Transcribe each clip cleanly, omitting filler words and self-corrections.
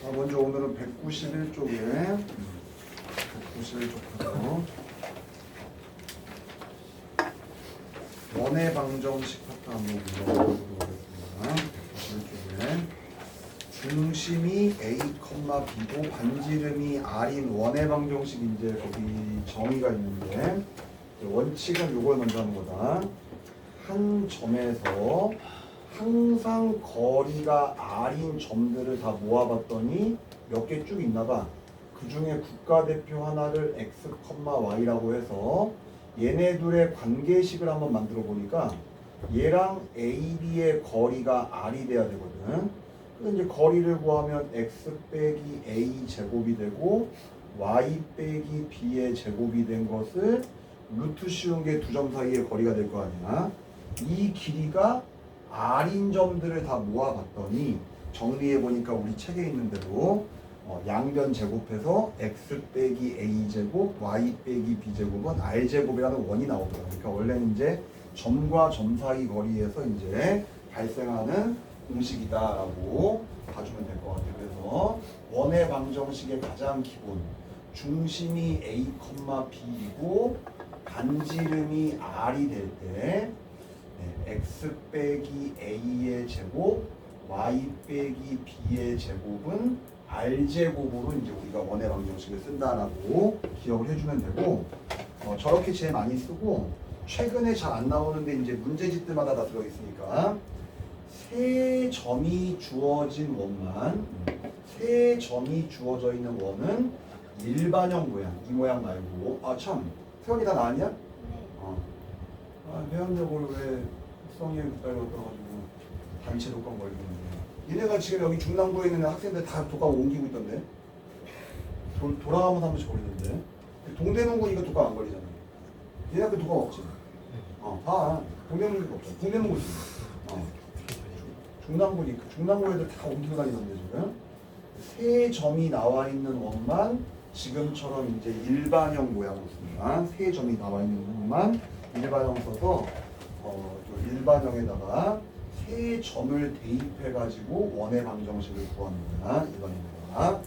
자, 먼저 오늘은 191쪽에 191쪽부터 원의 방정식 파트 한번 물어보도록 하겠습니다. 191쪽에 중심이 A, B고 반지름이 R인 원의 방정식 이제 거기 정의가 있는데 원칙은 요걸 먼저 하는 거다. 한 점에서 항상 거리가 R인 점들을 다 모아봤더니 몇 개 쭉 있나봐. 그 중에 국가대표 하나를 X, Y라고 해서 얘네 둘의 관계식을 한번 만들어 보니까 얘랑 AB의 거리가 R이 돼야 되거든. 그래서 이제 거리를 구하면 X 빼기 A 제곱이 되고 Y 빼기 B의 제곱이 된 것을 루트 씌운 게 두 점 사이의 거리가 될 거 아니야. 이 길이가 R인 점들을 다 모아봤더니 정리해 보니까 우리 책에 있는 대로 양변 제곱해서 X 빼기 A 제곱, Y 빼기 B 제곱은 R 제곱이라는 원이 나오더라고요. 그러니까 원래는 이제 점과 점 사이 거리에서 이제 발생하는 공식이다라고 봐주면 될 것 같아요. 그래서 원의 방정식의 가장 기본 중심이 A, B이고 반지름이 R이 될 때 X 빼기 A의 제곱, Y 빼기 B의 제곱은 R제곱으로 이제 우리가 원의 방정식을 쓴다라고 기억을 해주면 되고 저렇게 제일 많이 쓰고 최근에 잘 안 나오는데 이제 문제집들마다 다 들어있으니까 세 점이 주어진 원만 세 점이 주어져 있는 원은 일반형 모양 이 모양 말고 참 세원이 다 나왔냐? 회원력을 왜 성에 기다려 떨어가지고 단체 독감 걸리고 있는데 얘네가 지금 여기 중남부에 있는 학생들 다 독감 옮기고 있던데 돌아가면서 한 번씩 걸리는데 동대문구 이거 독감 안 걸리잖아. 얘네 학교 독감 없지? 봐 동대문구 없어. 동대문구 있어. 중남부니까 중남부 애들 다 옮기고 다니던데 지금 세 점이 나와 있는 원만 지금처럼 이제 일반형 모양으로 씁니다. 세 점이 나와 있는 원만 일반형 써서 일반형에다가 세 점을 대입해 가지고 원의 방정식을 구합니다. 이번입니다.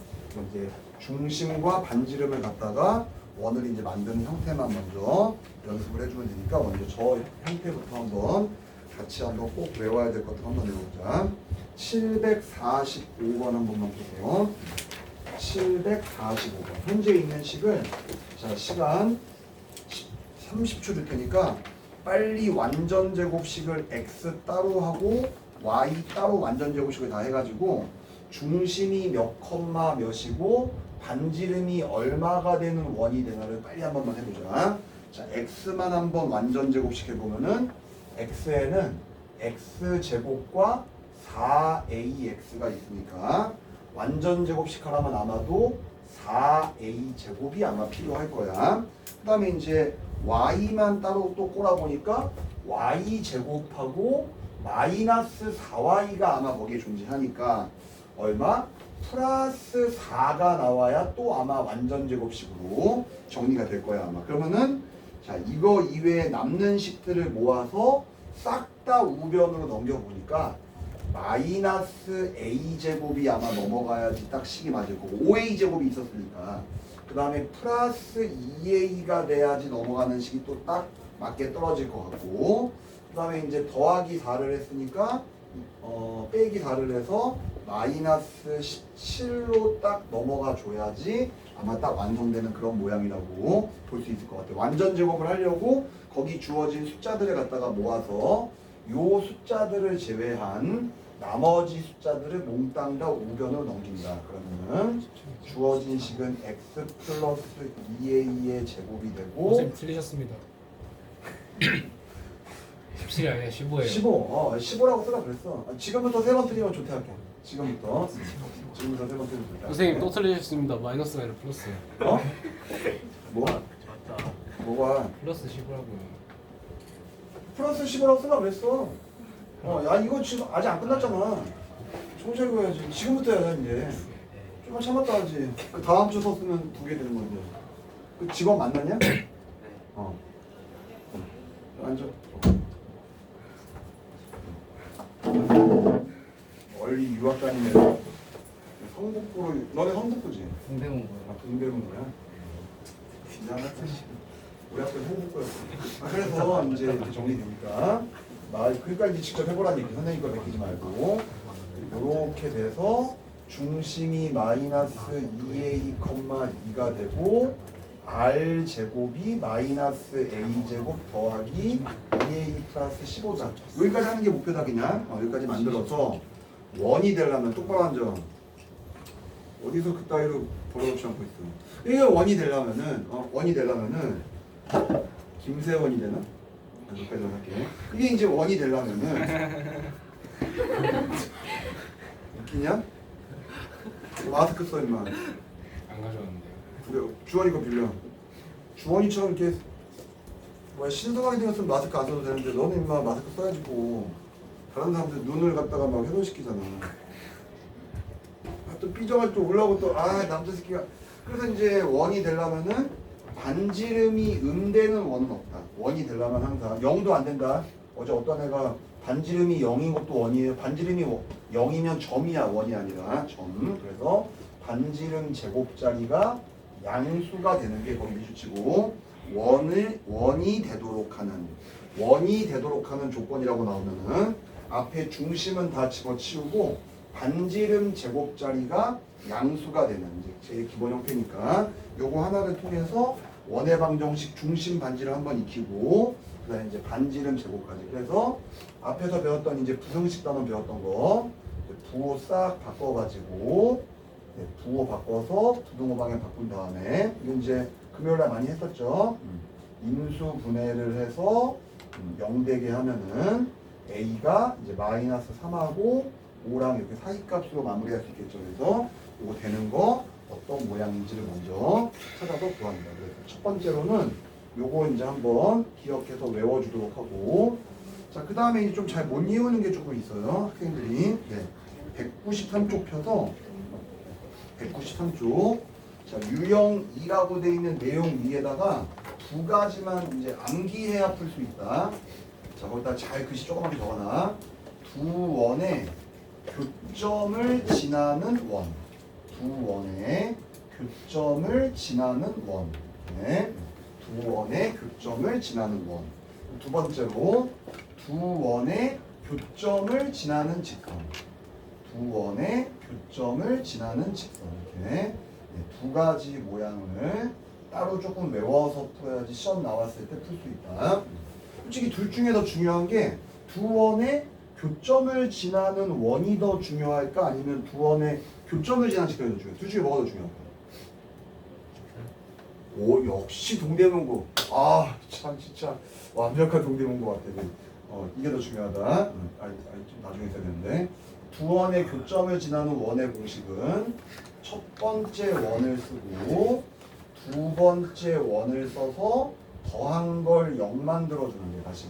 이제 중심과 반지름을 갖다가 원을 이제 만드는 형태만 먼저 연습을 해주면 되니까 먼저 저 형태부터 한번 같이 한번 꼭 외워야 될 것들 한번 해보자. 745번 한 번만 보세요. 745번. 현재 있는 식을 자 시간 30초 줄 테니까 빨리 완전 제곱식을 x 따로 하고 y 따로 완전 제곱식을 다 해가지고 중심이 몇 컴마 몇이고 반지름이 얼마가 되는 원이 되나를 빨리 한 번만 해보자. 자 x만 한번 완전 제곱식 해보면은 x에는 x 제곱과 4ax가 있으니까 완전 제곱식 하려면 아마도 4a 제곱이 아마 필요할 거야. 그 다음에 이제 y만 따로 또 꼬라보니까 y 제곱하고 마이너스 4y가 아마 거기에 존재하니까 얼마? 플러스 4가 나와야 또 아마 완전 제곱식으로 정리가 될 거야 아마. 그러면은 자 이거 이외에 남는 식들을 모아서 싹 다 우변으로 넘겨보니까 마이너스 a 제곱이 아마 넘어가야지 딱 식이 맞을 거고 5a 제곱이 있었으니까 그 다음에 플러스 2a가 돼야지 넘어가는 식이 또 딱 맞게 떨어질 것 같고 그 다음에 이제 더하기 4를 했으니까 빼기 4를 해서 마이너스 17로 딱 넘어가 줘야지 아마 딱 완성되는 그런 모양이라고 볼 수 있을 것 같아요. 완전 제곱을 하려고 거기 주어진 숫자들을 갖다가 모아서 요 숫자들을 제외한 나머지 숫자들을 몽땅 다 우변으로 넘긴다. 그러면 주어진 식은 x 플러스 2a의 제곱이 되고 선생님 틀리셨습니다. 17이 아니라 15예요. 15. 15라고 쓰라 그랬어. 지금부터 세 번 틀리면 좋대 할게. 지금부터 세 번 틀리면 좋대. 선생님 또 틀리셨습니다. 마이너스가 아니라 플러스예요. 뭐? 뭐가? 플러스 15라고요. 플러스 15라고 쓰라 그랬어. 야 이거 지금 아직 안 끝났잖아. 정신 해야지. 지금부터 해야 돼 이제. 좀만 참았다 하지. 그 다음 주 썼으면 2개 되는 건데. 그 직업 만났냐? 앉아. 멀리 유학 다니면 성북구로 너네 성북구지? 동대문고요. 아 동대문구야? 미안하다. 우리 학교 성북구였어. 그래서 이제 이렇게 정리되니까 그러니까 이제 직접 해보라는 얘기. 선생님 거 베끼지 말고 이렇게 돼서 중심이 마이너스 2a,2가 되고 r 제곱이 마이너스 a 제곱 더하기 2a 플러스 15다. 여기까지 하는 게 목표다 그냥. 여기까지 만들어서 원이 되려면 똑바로 앉아. 어디서 그따위로 벌어놓지 않고 있어. 이게 원이 되려면은 김세원이 되나? 여기까지 할게. 이게 이제 원이 되려면은 웃기냐? 마스크 써 임마. 안 가져왔는데요. 그래, 주원이 거 빌려. 주원이처럼 이렇게 뭐야 신선하게 생겼으면 마스크 안 써도 되는데 너는 임마 마스크 써야지 뭐. 다른 사람들 눈을 갖다가 막 해소시키잖아. 또 삐져가지고 또 올라오고 또 남자 새끼가. 그래서 이제 원이 되려면은 반지름이 음되는 원은 없다. 원이 되려면 항상 0도 안 된다. 어제 어떤 애가 반지름이 0인 것도 원이에요. 반지름이 0이면 점이야. 원이 아니라 점. 그래서 반지름 제곱자리가 양수가 되는 게 거기 미주치고 원이 되도록 하는 조건이라고 나오면은 앞에 중심은 다 집어치우고 반지름 제곱자리가 양수가 되는 이제 제일 기본 형태니까 요거 하나를 통해서 원의 방정식 중심 반지를 한번 익히고 그다음에 이제 반지름 제곱까지. 그래서 앞에서 배웠던 이제 부등식 단원 배웠던 거 부호 싹 바꿔가지고 부호 바꿔서 부등호 방향 바꾼 다음에 이건 이제 금요일날 많이 했었죠. 인수 분해를 해서 0 되게 하면은 a가 이제 마이너스 3하고 5랑 이렇게 사이값으로 마무리할 수 있겠죠. 그래서 이거 되는 거 어떤 모양인지를 먼저 찾아서 구합니다. 그래서 첫 번째로는 요거 이제 한번 기억해서 외워주도록 하고, 자, 그 다음에 이제 좀 잘 못 이루는 게 조금 있어요. 학생들이. 193쪽 펴서 193쪽. 자, 유형 2라고 돼 있는 내용 위에다가 두 가지만 이제 암기해야 풀 수 있다. 자, 거기다 잘 글씨 조그맣게 적어놔. 두 원의 교점을 지나는 원. 두 원의 교점을 지나는 원. 네. 두 원의 교점을 지나는 원. 두 번째로 두 원의 교점을 지나는 직선. 두 원의 교점을 지나는 직선. 이렇게 두 가지 모양을 따로 조금 외워서 풀어야지 시험 나왔을 때 풀 수 있다. 솔직히 둘 중에 더 중요한 게 두 원의 교점을 지나는 원이 더 중요할까 아니면 두 원의 교점을 지나는 직선이 더 중요할까? 둘 중에 뭐가 더 중요할까? 오, 역시 동대문고. 참 진짜 완벽한 동대문고 같아. 이게 더 중요하다. 좀 나중에 써야 되는데. 두 원의 교점을 지나는 원의 공식은 첫 번째 원을 쓰고 두 번째 원을 써서 더한 걸 0 만들어주는 게 다시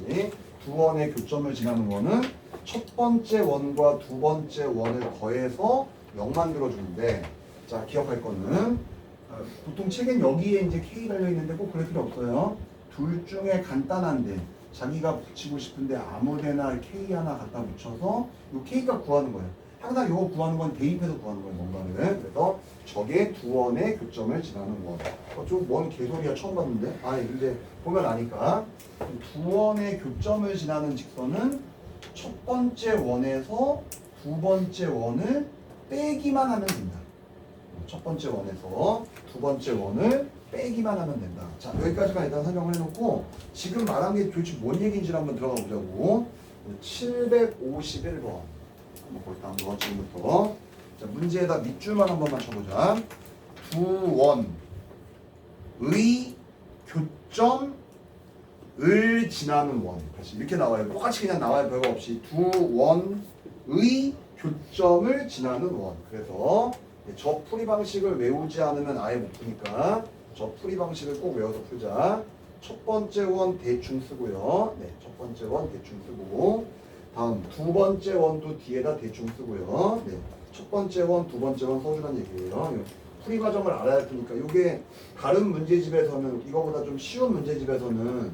두 원의 교점을 지나는 원은 첫 번째 원과 두 번째 원을 더해서 0 만들어주는데, 자, 기억할 거는 보통 책엔 여기에 이제 K 달려있는데 꼭 그럴 필요 없어요. 둘 중에 간단한데 자기가 붙이고 싶은데 아무데나 K 하나 갖다 붙여서 이 K가 구하는 거예요. 항상 이거 구하는 건 대입해서 구하는 거예요. 뭔가를. 그래서 저게 두 원의 교점을 지나는 원. 좀 뭔 개소리야 처음 봤는데. 이제 보면 아니까. 두 원의 교점을 지나는 직선은 첫 번째 원에서 두 번째 원을 빼기만 하면 된다. 첫 번째 원에서 두 번째 원을 빼기만 하면 된다. 자, 여기까지만 일단 설명을 해놓고 지금 말한 게 도대체 뭔 얘기인지 한번 들어가 보자고. 751번 한번 볼까 한번 지금부터. 자, 문제에다 밑줄만 한 번만 쳐보자. 두 원의 교점을 지나는 원. 다시 이렇게 나와요. 똑같이 그냥 나와요. 별거 없이. 두 원의 교점을 지나는 원. 그래서 저 풀이 방식을 외우지 않으면 아예 못 푸니까 저 풀이 방식을 꼭 외워서 풀자. 첫 번째 원 대충 쓰고요. 첫 번째 원 대충 쓰고 다음 두 번째 원도 뒤에다 대충 쓰고요. 첫 번째 원, 두 번째 원 써주란 얘기예요. 풀이 과정을 알아야 할 테니까 이게 다른 문제집에서는 이거보다 좀 쉬운 문제집에서는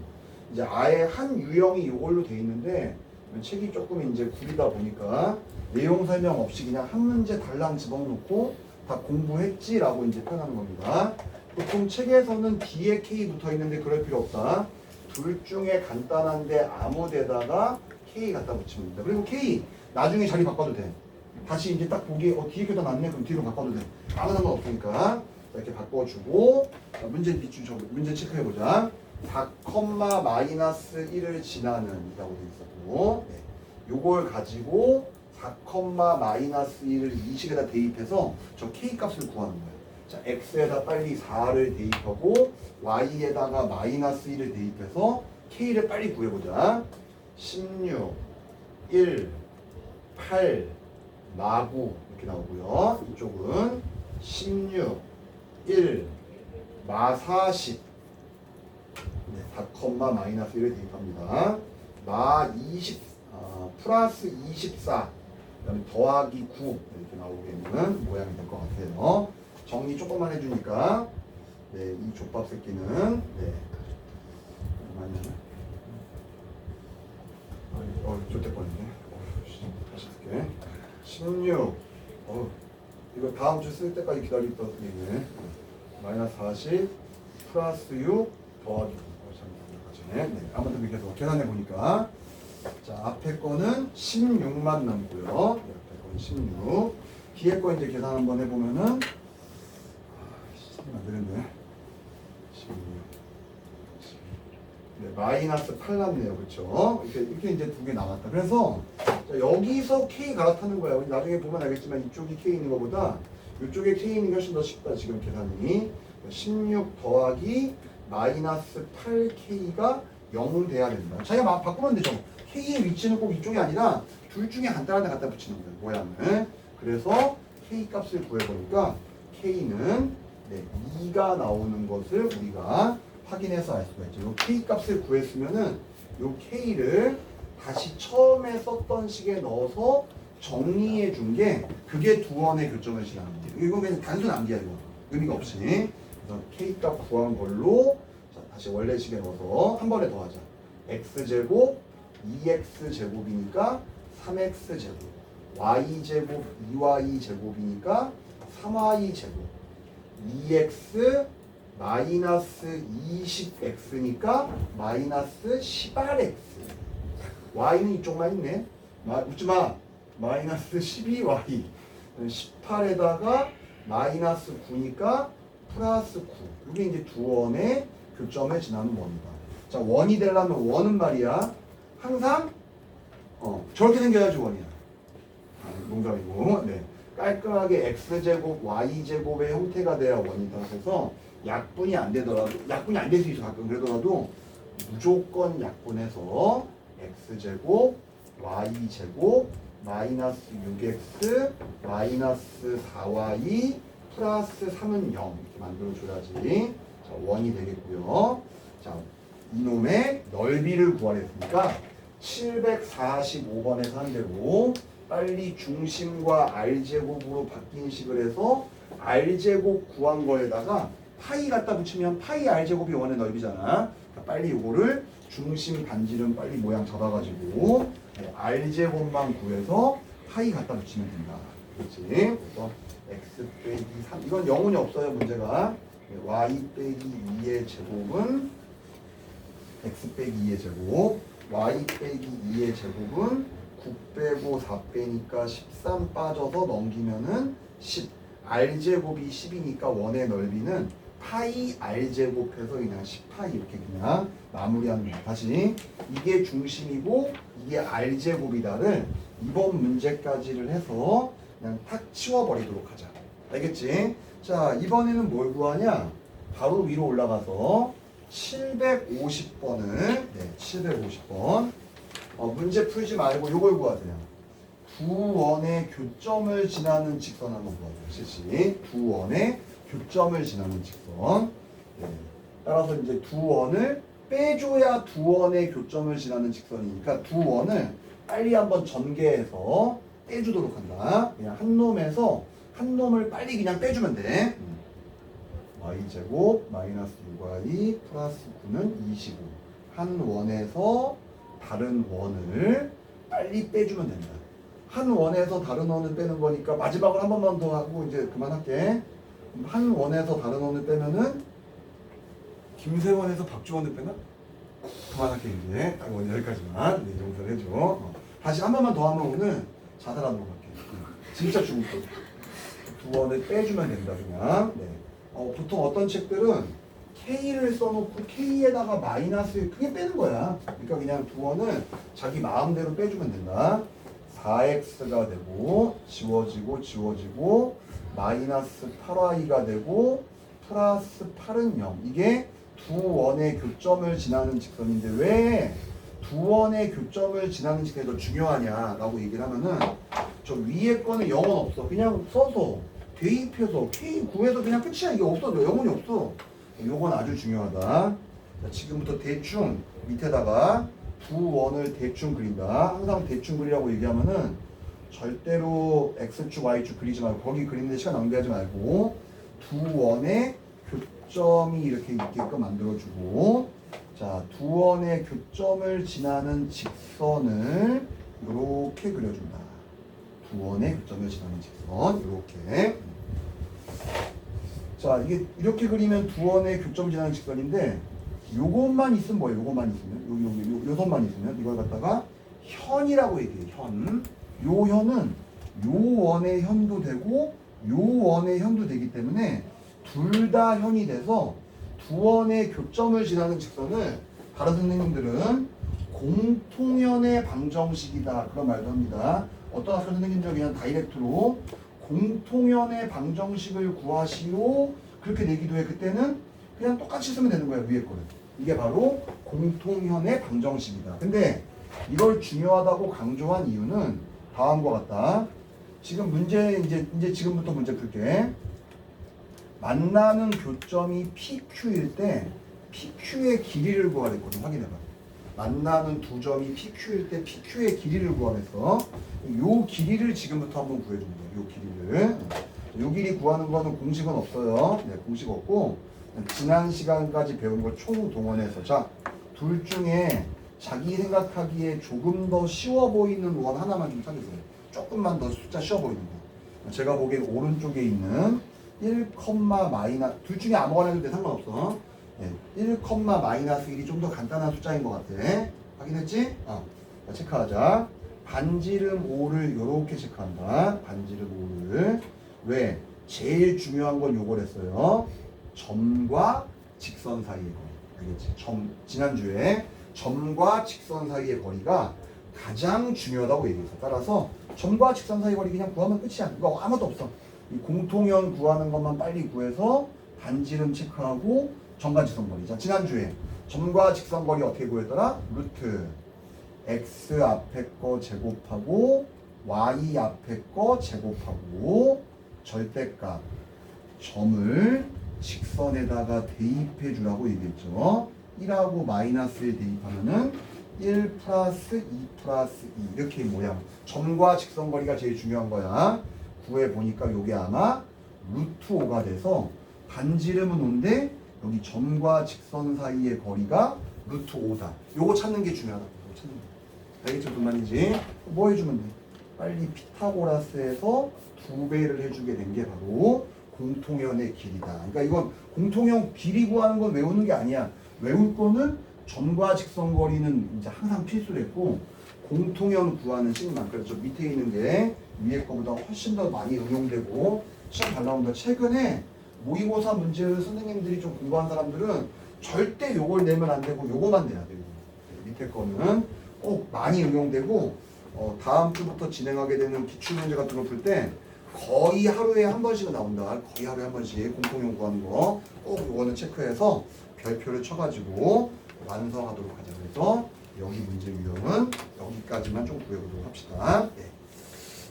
이제 아예 한 유형이 이걸로 돼 있는데 책이 조금 이제 구리다 보니까 내용 설명 없이 그냥 한 문제 달랑 집어넣고 다 공부했지라고 이제 표현하는 겁니다. 보통 책에서는 뒤에 K 붙어 있는데 그럴 필요 없다. 둘 중에 간단한데 아무 데다가 K 갖다 붙이면 됩니다. 그리고 K 나중에 자리 바꿔도 돼. 다시 이제 딱 보기 뒤에 게 더 낫네 그럼 뒤로 바꿔도 돼. 아무 상관 없으니까 이렇게 바꿔주고 자, 문제 체크해보자. 4, 마이너스 1을 지나는 이라고 돼 있었고 네. 요걸 가지고 4, 마이너스 1을 이 식에다 대입해서 저 K 값을 구하는 거예요. 자, X에다 빨리 4를 대입하고 Y에다가 마이너스 1을 대입해서 K를 빨리 구해보자. 16, 1, 8, 마구 이렇게 나오고요. 이쪽은 16, 1, 마 40 네, 4, 마이너스 1을 대입합니다. 마 20, 플러스 24 그다음에 더하기 9 이렇게 나오게 있는 모양이 될 것 같아요. 정리 조금만 해주니까 네, 이 족밥 새끼는 네, 좋대 뻔했네. 다시 쓸게. 16 이거 다음 주 쓸 때까지 기다리던 얘기네. 마이너스 40 플러스 6 더하기 9 네, 아무튼 이렇게 해서 계산해 보니까 자 앞에 거는 16만 남고요. 네, 앞에 거는 16 뒤에 거 이제 계산 한번 해보면은 안 되는데 16 네, 마이너스 8 남네요. 그쵸? 이렇게 이제 두 개 남았다. 그래서 자, 여기서 K 갈아타는 거야. 나중에 보면 알겠지만 이쪽이 K 있는 것보다 이쪽에 K 있는 게 훨씬 더 쉽다. 지금 계산이 16 더하기 마이너스 8K가 0 돼야 된다. 자기가 바꾸면 되죠. K의 위치는 꼭 이쪽이 아니라 둘 중에 간단한 데 갖다 붙이는 거예요. 모양을. 그래서 K 값을 구해보니까 K는 네, 2가 나오는 것을 우리가 확인해서 알 수가 있죠. 요 K 값을 구했으면은 요 K를 다시 처음에 썼던 식에 넣어서 정리해 준 게 그게 두 원의 교점을 지나는 거예요. 이건 그냥 단순 암기야 이거. 의미가 없이. 그래서 K 값 구한 걸로 자, 다시 원래 식에 넣어서 한 번에 더하자. X제곱 2X제곱이니까 3X제곱 Y제곱 2Y제곱이니까 3Y제곱 2X 마이너스 20X니까 마이너스 18X Y는 이쪽만 있네. 묻지마. 마이너스 12Y 18에다가 마이너스 9니까 플러스 9 이게 이제 두 원의 교점을 지나는 원이다. 자 원이 되려면 원은 말이야 항상 저렇게 생겨야지 원이야. 농담이고 네. 깔끔하게 X제곱 Y제곱의 형태가 돼야 원이다. 그래서 약분이 안 되더라도 약분이 안 될 수 있어 가끔. 그러더라도 무조건 약분해서 X제곱 Y제곱 마이너스 6X 마이너스 4Y 플러스 3은 0 이렇게 만들어줘야지 자, 원이 되겠고요. 자 이놈의 넓이를 구하랬으니까 745번에서 한 대로 빨리 중심과 R제곱으로 바뀐 식을 해서 R제곱 구한 거에다가 파이 갖다 붙이면 파이 R제곱이 원의 넓이잖아. 그러니까 빨리 이거를 중심 반지름 빨리 모양 잡아가지고 R제곱만 구해서 파이 갖다 붙이면 된다. 그렇지? 그래서 X 빼기 3 이건 영혼이 없어요 문제가. Y 빼기 2의 제곱은 X 빼기 2의 제곱 Y 빼기 2의 제곱은 9 빼고 4 빼니까 13 빠져서 넘기면은 10 R제곱이 10이니까 원의 넓이는 파이 R제곱해서 그냥 10파이 이렇게 그냥 마무리하는 거야. 다시 이게 중심이고 이게 R제곱이다를 이번 문제까지를 해서 그냥 탁 치워버리도록 하자. 알겠지? 자 이번에는 뭘 구하냐? 바로 위로 올라가서 750번을 네, 750번 문제 풀지 말고 요걸 구하세요. 두 원의 교점을 지나는 직선 한번 구하세요. 실시 두 원의 교점을 지나는 직선. 네. 따라서 이제 두 원을 빼줘야 두 원의 교점을 지나는 직선이니까 두 원을 빨리 한번 전개해서 빼주도록 한다. 그냥 한 놈에서 한 놈을 빨리 그냥 빼주면 돼. y제곱 마이너스 6y 플러스 9는 25. 한 원에서 다른 원을 빨리 빼주면 된다. 한 원에서 다른 원을 빼는 거니까 마지막으로 한 번만 더 하고 이제 그만할게. 한 원에서 다른 원을 빼면은 김세원에서 박주원을 빼나? 그만할게 이제. 딱 오늘 여기까지만. 네, 이 정도로 해줘. 다시 한 번만 더 하면 오늘 자살하는 거 갈게. 진짜 죽을 거. 두 원을 빼주면 된다 그냥. 네. 보통 어떤 책들은 K를 써놓고 K에다가 마이너스 그게 빼는 거야. 그러니까 그냥 두 원을 자기 마음대로 빼주면 된다. 4x가 되고 지워지고 마이너스 8y가 되고 플러스 8은 0. 이게 두 원의 교점을 지나는 직선인데 왜 두 원의 교점을 지나는 직선이 더 중요하냐라고 얘기를 하면은 저 위에 거는 0은 없어. 그냥 써서 대입해서 K 구해서 그냥 끝이야. 이게 없어. 영혼이 없어. 요건 아주 중요하다. 자, 지금부터 대충 밑에다가 두 원을 대충 그린다. 항상 대충 그리라고 얘기하면은 절대로 X축, Y축 그리지 말고 거기 그리는데 시간 낭비하지 말고 두 원의 교점이 이렇게 있게끔 만들어주고 자, 두 원의 교점을 지나는 직선을 이렇게 그려준다. 두 원의 교점을 지나는 직선 이렇게. 자, 이게 이렇게 그리면 두 원의 교점 지나는 직선인데 요것만 있으면 뭐예요? 요것만 있으면 요것만 있으면 이걸 갖다가 현이라고 얘기해요. 현. 요 현은 요 원의 현도 되고 요 원의 현도 되기 때문에 둘 다 현이 돼서 두 원의 교점을 지나는 직선을 다른 선생님들은 공통현의 방정식이다 그런 말도 합니다. 어떤 학교 선생님들 그냥 다이렉트로 공통현의 방정식을 구하시오 그렇게 내기도 해. 그때는 그냥 똑같이 쓰면 되는 거야 위에 거는. 이게 바로 공통현의 방정식이다. 근데 이걸 중요하다고 강조한 이유는 다음과 같다. 지금 문제 이제 지금부터 문제 풀게. 만나는 교점이 PQ일 때 PQ의 길이를 구하랬거든. 확인해봐. 만나는 두 점이 PQ일 때 PQ의 길이를 구하랬어. 요 길이를 지금부터 한번 구해주는 거야. 요 길이를. 요 길이 구하는 거는 공식은 없어요. 네, 공식 없고 지난 시간까지 배운 걸 총동원해서 자, 둘 중에 자기 생각하기에 조금 더 쉬워 보이는 원 하나만 좀 찾으세요. 조금만 더 숫자 쉬워 보이는 거. 제가 보기엔 오른쪽에 있는 1, 마이너스 둘 중에 아무거나 해도 돼. 상관없어. 네, 1, 마이너스 1이 좀 더 간단한 숫자인 것 같아. 확인했지? 자, 체크하자. 반지름 5를 이렇게 체크한다. 반지름 5를. 왜? 제일 중요한 건 요걸 했어요. 점과 직선 사이의 거리. 알겠지? 지난주에 점과 직선 사이의 거리가 가장 중요하다고 얘기했어. 따라서 점과 직선 사이의 거리 그냥 구하면 끝이야. 이거 아무것도 없어. 이 공통현 구하는 것만 빨리 구해서 반지름 체크하고 점과 직선 거리. 자, 지난주에 점과 직선 거리 어떻게 구했더라? 루트 x 앞에 거 제곱하고 y 앞에 거 제곱하고 절대값 점을 직선에다가 대입해 주라고 얘기했죠. 1하고 마이너스 1 대입하면은 1 플러스 2 플러스 2 이렇게 모양. 점과 직선 거리가 제일 중요한 거야. 구해 보니까 요게 아마 루트 5가 돼서 반지름은 5인데 여기 점과 직선 사이의 거리가 루트 5다. 요거 찾는 게 중요하다. 요거 찾는 거. 알겠죠? 무슨 말인지? 뭐 해주면 돼? 빨리 피타고라스에서 2배를 해주게 된 게 바로 공통현의 길이다. 그러니까 이건 공통현 길이 구하는 건 외우는 게 아니야. 외울 거는 점과 직선 거리는 이제 항상 필수랬고 공통현 구하는 식만. 그래서 밑에 있는 게 위에 거보다 훨씬 더 많이 응용되고 시험 잘 나온다. 최근에 모의고사 문제를 선생님들이 좀 공부한 사람들은 절대 요걸 내면 안 되고 요거만 내야 돼요. 밑에 거는 꼭 많이 응용되고 다음 주부터 진행하게 되는 기출문제 같은 거 풀 때 거의 하루에 한 번씩은 나온다. 거의 하루에 한 번씩 공통용 구하는 거 꼭 요거는 체크해서 별표를 쳐가지고 완성하도록 하자. 그래서 여기 문제 유형은 여기까지만 좀 구해보도록 합시다. 네.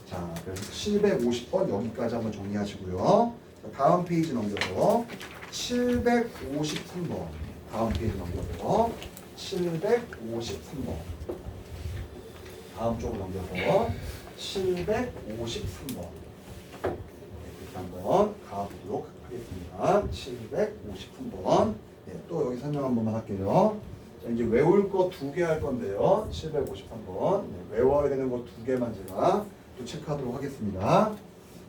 자, 그래서 750번 여기까지 한번 정리하시고요. 자, 다음 페이지 넘겨서 753번. 다음 페이지 넘겨서 753번. 다음 쪽으로 넘겨서 753번. 이렇게 한번 가보도록 하겠습니다. 753번. 네, 또 여기 설명 한 번만 할게요. 자, 이제 외울 거 2개 할 건데요. 753번. 네, 외워야 되는 거 2개만 제가 또 체크하도록 하겠습니다.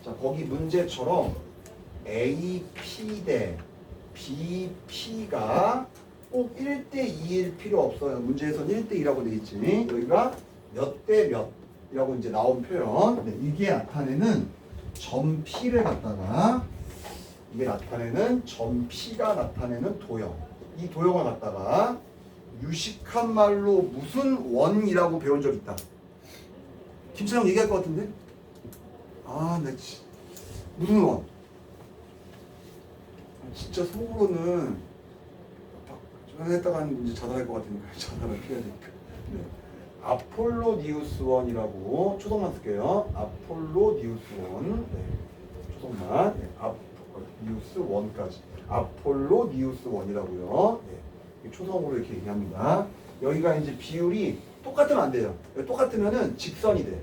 자, 거기 문제처럼 AP 대 BP가 꼭 1대2일 필요 없어요. 문제에서는 1대2라고 돼 있지. 여기가 몇 대 몇이라고 이제 나온 표현. 네, 이게 나타내는 점 P를 갖다가 이게 나타내는 점 P가 나타내는 도형. 이 도형을 갖다가 유식한 말로 무슨 원이라고 배운 적 있다. 김찬영 얘기할 것 같은데? 아, 네. 무슨 원? 진짜 속으로는 좀 했다가 이제 자살할 것 같으니까 자살을 피해야 되니까. 네. 아폴로니우스 원이라고 초성만 쓸게요. 아폴로니우스 원. 네. 초성만. 네. 아폴로니우스 원까지. 아폴로니우스 원이라고요. 네. 초성으로 이렇게 얘기합니다. 여기가 이제 비율이 똑같으면 안 돼요. 똑같으면은 직선이 돼.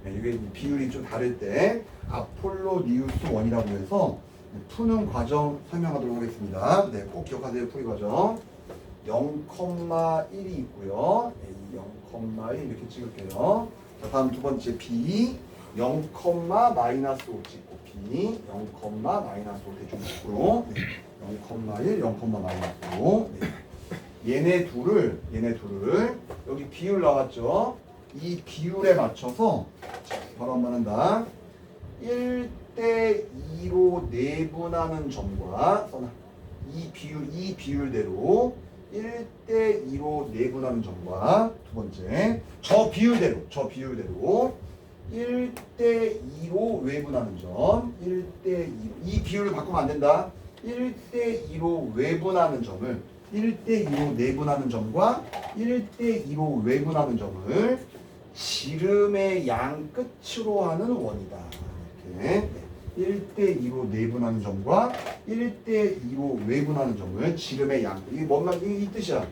네. 이게 비율이 좀 다를 때 아폴로니우스 원이라고 해서 푸는 과정 설명하도록 하겠습니다. 네, 꼭 기억하세요. 풀이 과정. 0,1이 있고요. 네, 0,1 이렇게 찍을게요. 자, 다음 두 번째 B 0, -5 찍고 B 0, -5 대충 찍고요. 네, 0,1, 0,-5. 네. 얘네 둘을 여기 비율 나왔죠? 이 비율에 맞춰서 바로 한번 한다. 1대2로 내분하는 점과 이 비율대로 1대2로 내분하는 점과 두 번째 저 비율대로 1대2로 외분하는 점 1대2 이 비율을 바꾸면 안 된다. 1대2로 외분하는 점을 1대2로 내분하는 점과 1대2로 외분하는 점을 지름의 양 끝으로 하는 원이다. 이렇게 1대2로 내분하는 점과 1대2로 외분하는 점을 지름의 양. 이게 뭔 말? 이 뜻이야.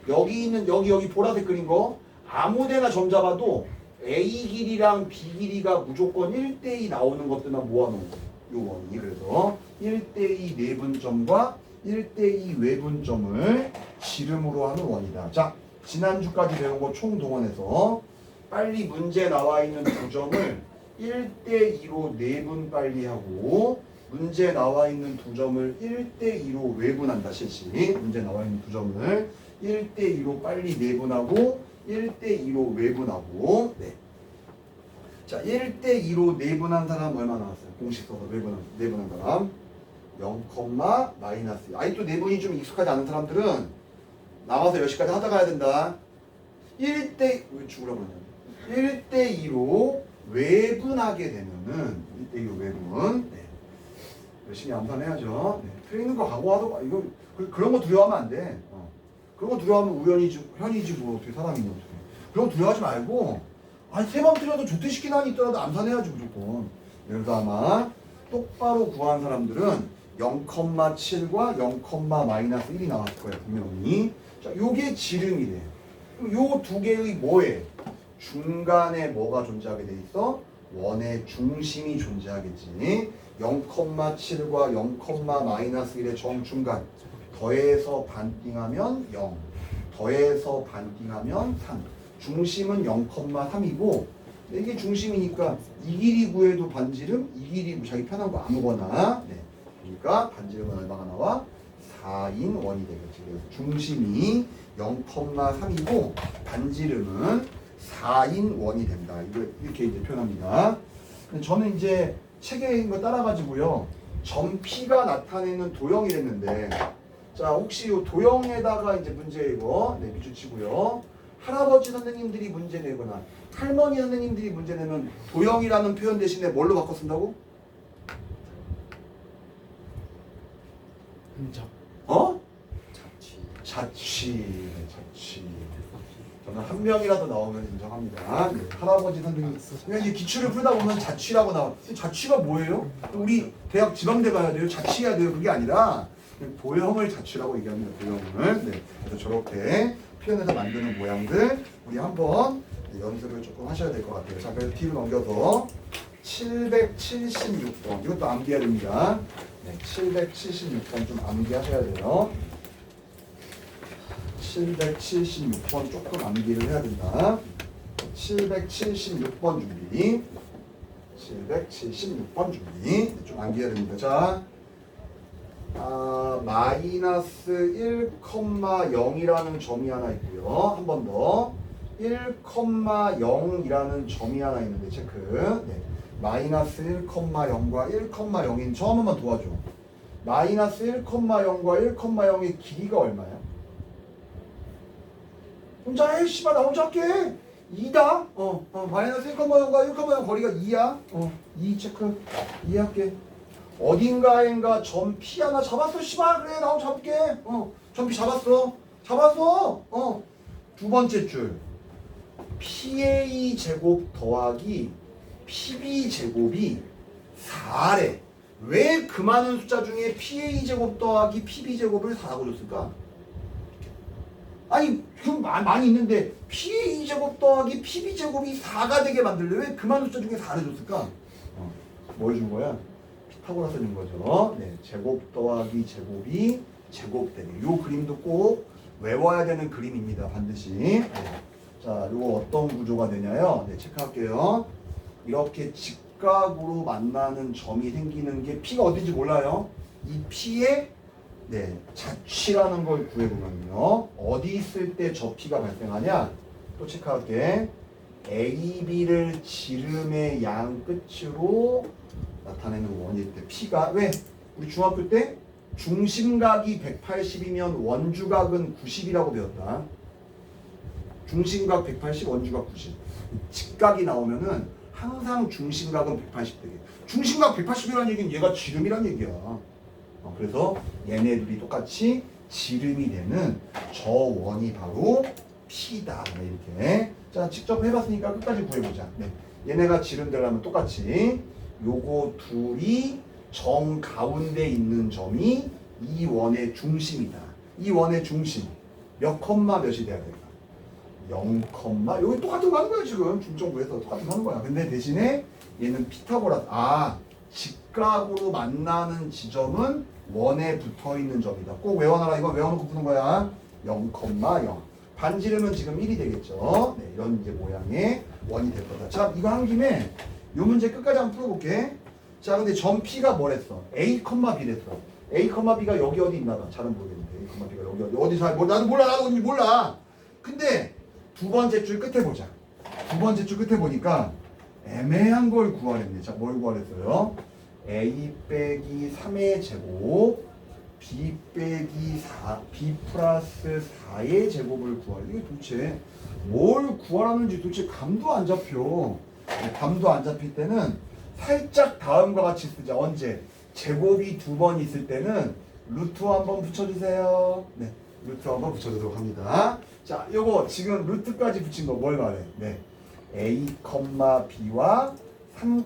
여기 있는 여기 보라색 그린 거 아무데나 점 잡아도 A 길이랑 B 길이가 무조건 1대2 나오는 것들만 모아놓은 거예요. 요 원이. 그래서 1대2 내분점과 1대2 외분점을 지름으로 하는 원이다. 자, 지난주까지 배운 거 총동원해서 빨리 문제 나와 있는 두 점을 1대2로 내분 빨리 하고 문제 나와 있는 두 점을 1대2로 외분한다. 실시. 문제 나와 있는 두 점을 1대2로 빨리 내분하고 1대2로 외분하고. 네. 자, 1대2로 내분한 사람 얼마 나왔어요? 공식 써서 내분한 사람 0, -. 아니 또 내분이 좀 익숙하지 않은 사람들은 나와서 몇 시까지 하다 가야 된다. 1대 왜 죽으라고 하냐? 1대2로 외분하게 되면은 1대2로 외분. 네. 열심히 암산해야죠. 네. 틀리는 거 각오하고 이거 그런 거 두려워하면 안 돼. 그런 거 두려워하면 우연이지 현이지 뭐 어떻게 사람이냐 어떻게. 그런 거 두려워하지 말고 아니 세 번 틀려도 조퇴시키는 한이 있더라도 암산해야지 무조건. 그래서 아마 똑바로 구한 사람들은 0,7과 0,-1이 나왔을 거예요 분명히. 자, 요게 지름이래. 요 두 개의 뭐에? 중간에 뭐가 존재하게 돼 있어? 원의 중심이 존재하겠지. 0,7과 0,-1의 정중간 더해서 반띵하면 0 더해서 반띵하면 3 중심은 0,3이고 이게 중심이니까 이 길이 구해도 반지름 이 길이 자기 편한 거 아무거나. 네. 그러니까 반지름은 얼마가 나와? 4인 원이 되겠지. 그래서 중심이 0,3이고 반지름은 4인 원이 된다. 이렇게 이제 표현합니다. 저는 이제 책에 있는 거 따라가지고요. 점 P가 나타내는 도형이 됐는데, 자 혹시 이 도형에다가 이제 문제 이거 네, 밑줄 치고요. 할아버지 선생님들이 문제 내거나 할머니 선생님들이 문제 내면 도형이라는 표현 대신에 뭘로 바꿔 쓴다고? 흔적. 어? 자취. 자취. 저는 한 명이라도 나오면 인정합니다. 네, 할아버지 선생님. 그냥 이제 기출을 풀다 보면 자취라고 나와. 자취가 뭐예요? 우리 대학 지방대 가야 돼요? 자취해야 돼요? 그게 아니라 도형을 자취라고 얘기합니다. 도형을. 네, 그래서 저렇게 표현해서 만드는 모양들 우리 한번 연습을 조금 하셔야 될 것 같아요. 자, 그래서 뒤로 넘겨서 776번. 이것도 암기해야 됩니다. 네, 776번 좀 암기하셔야 돼요. 776번 조금 암기를 해야 된다. 776번 준비. 776번 준비. 좀 암기해야 됩니다. 자, 마이너스 1,0이라는 점이 하나 있고요. 한 번 더. 1,0이라는 점이 하나 있는데 체크. 네. 마이너스 1,0과 1,0인 저 한 번만 도와줘. 마이너스 1,0과 1,0의 길이가 얼마야? 혼자 해, 씨발, 나 혼자 할게. 2다. 마이너스 1,0과 1,0 거리가 2야. 2 체크. 2 할게. 어딘가엔가 점 P 하나 잡았어, 씨발. 그래, 나 혼자 잡을게. 점 P 잡았어. 두 번째 줄. PA 제곱 더하기 PB 제곱이 4래. 왜 그 많은 숫자 중에 PA 제곱 더하기 PB 제곱을 4라고 줬을까? 아니, 좀 많이 있는데 PA 제곱 더하기 PB 제곱이 4가 되게 만들래? 왜 그 많은 숫자 중에 4를 줬을까? 뭘 준 거야? 피타고라스 준 거죠. 네, 제곱 더하기 제곱이 제곱되기. 요 그림도 꼭 외워야 되는 그림입니다. 반드시. 네. 자, 요거 어떤 구조가 되냐요? 네, 체크할게요. 이렇게 직각으로 만나는 점이 생기는 게 P가 어딘지 몰라요. 이 P의 네, 자취라는 걸 구해보면요. 어디 있을 때 저 P가 발생하냐? 또 체크할게. A, B를 지름의 양 끝으로 나타내는 원일 때 P가 왜? 우리 중학교 때 중심각이 180이면 원주각은 90이라고 배웠다. 중심각 180, 원주각 90. 직각이 나오면은 항상 중심각은 180 되게. 중심각 180이라는 얘기는 얘가 지름이란 얘기야. 그래서 얘네들이 똑같이 지름이 되는 저 원이 바로 P다. 이렇게. 자, 직접 해봤으니까 끝까지 구해보자. 네. 얘네가 지름 되려면 똑같이 요거 둘이 정 가운데 있는 점이 이 원의 중심이다. 이 원의 중심 몇 컴마 몇이 돼야 될까? 0, 여기 똑같은 거 하는 거야 지금. 중점부에서 똑같은 거 하는 거야. 근데 대신에 얘는 피타고라스. 직각으로 만나는 지점은 원에 붙어있는 점이다. 꼭 외워놔라. 이거 외워놓고 푸는 거야. 0, 0. 반지름은 지금 1이 되겠죠. 네, 이런 이제 모양의 원이 될 거다. 자, 이거 한 김에 이 문제 끝까지 한번 풀어볼게. 자, 근데 점 P가 뭐랬어? A, B랬어. A, B가 여기 어디 있나 봐. 잘은 모르겠는데 A, B가 여기 어디 잘 나도 몰라. 근데 두 번째 줄 끝에 보자. 두 번째 줄 끝에 보니까 애매한 걸 구하랬네. 자, 뭘 구하랬어요? A 빼기 3의 제곱 B 빼기 4, B 플러스 4의 제곱을 구하래. 이게 도대체 뭘 구하라는지 도대체 감도 안 잡혀. 감도 안 잡힐 때는 살짝 다음과 같이 쓰자. 언제? 제곱이 두 번 있을 때는 루트 한번 붙여주세요. 네, 루트 한번 붙여주도록 합니다. 자, 요거 지금 루트까지 붙인 거 뭘 말해? 네, A, B와 3,